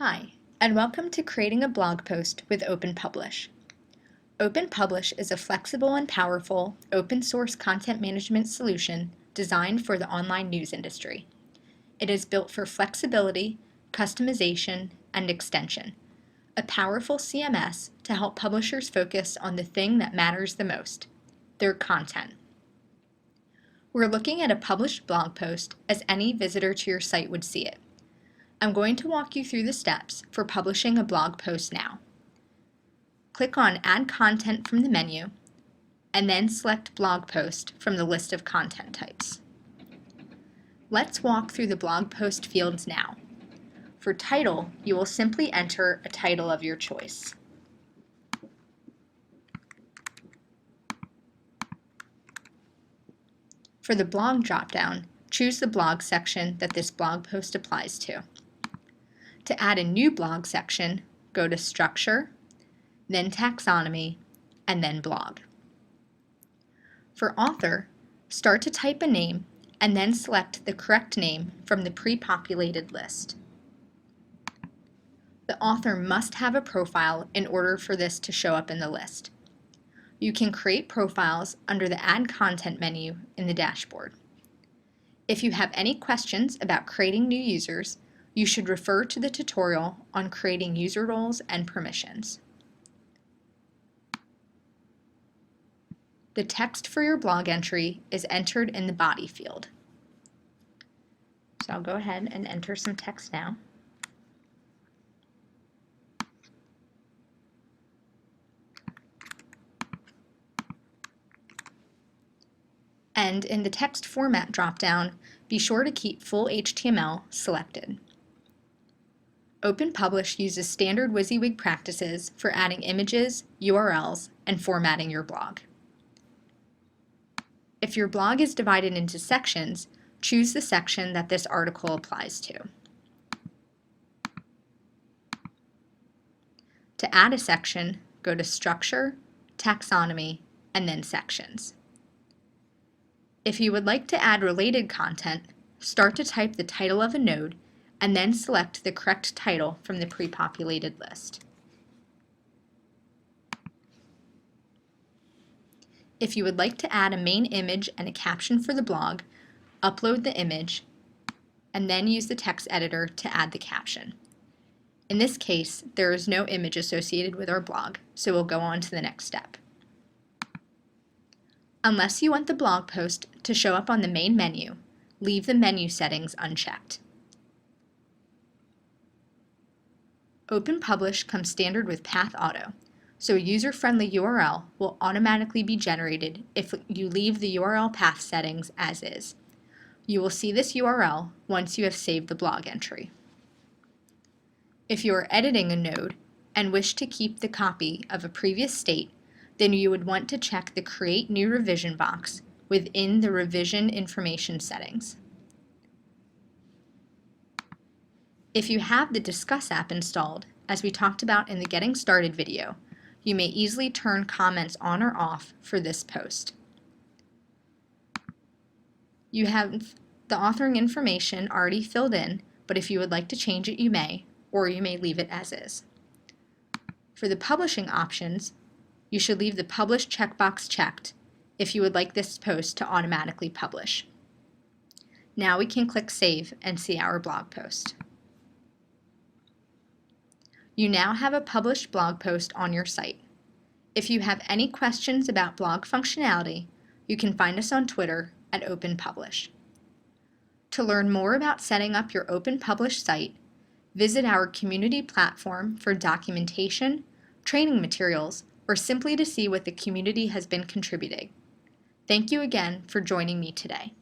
Hi, and welcome to creating a blog post with OpenPublish. OpenPublish is a flexible and powerful open source content management solution designed for the online news industry. It is built for flexibility, customization, and extension, a powerful CMS to help publishers focus on the thing that matters the most, their content. We're looking at a published blog post as any visitor to your site would see it. I'm going to walk you through the steps for publishing a blog post now. Click on Add Content from the menu, and then select Blog Post from the list of content types. Let's walk through the blog post fields now. For title, you will simply enter a title of your choice. For the blog dropdown, choose the blog section that this blog post applies to. To add a new blog section, go to Structure, then Taxonomy, and then Blog. For author, start to type a name and then select the correct name from the pre-populated list. The author must have a profile in order for this to show up in the list. You can create profiles under the Add Content menu in the dashboard. If you have any questions about creating new users, you should refer to the tutorial on creating user roles and permissions. The text for your blog entry is entered in the body field. So I'll go ahead and enter some text now. And in the text format dropdown, be sure to keep full HTML selected. OpenPublish uses standard WYSIWYG practices for adding images, URLs, and formatting your blog. If your blog is divided into sections, choose the section that this article applies to. To add a section, go to Structure, Taxonomy, and then Sections. If you would like to add related content, start to type the title of a node and then select the correct title from the pre-populated list. If you would like to add a main image and a caption for the blog, upload the image and then use the text editor to add the caption. In this case, there is no image associated with our blog, so we'll go on to the next step. Unless you want the blog post to show up on the main menu, leave the menu settings unchecked. OpenPublish comes standard with Path Auto, so a user-friendly URL will automatically be generated if you leave the URL path settings as is. You will see this URL once you have saved the blog entry. If you are editing a node and wish to keep the copy of a previous state, then you would want to check the Create New Revision box within the Revision Information settings. If you have the Discuss app installed, as we talked about in the Getting Started video, you may easily turn comments on or off for this post. You have the authoring information already filled in, but if you would like to change it, you may, or you may leave it as is. For the publishing options, you should leave the Publish checkbox checked if you would like this post to automatically publish. Now we can click Save and see our blog post. You now have a published blog post on your site. If you have any questions about blog functionality, you can find us on Twitter at OpenPublish. To learn more about setting up your OpenPublish site, visit our community platform for documentation, training materials, or simply to see what the community has been contributing. Thank you again for joining me today.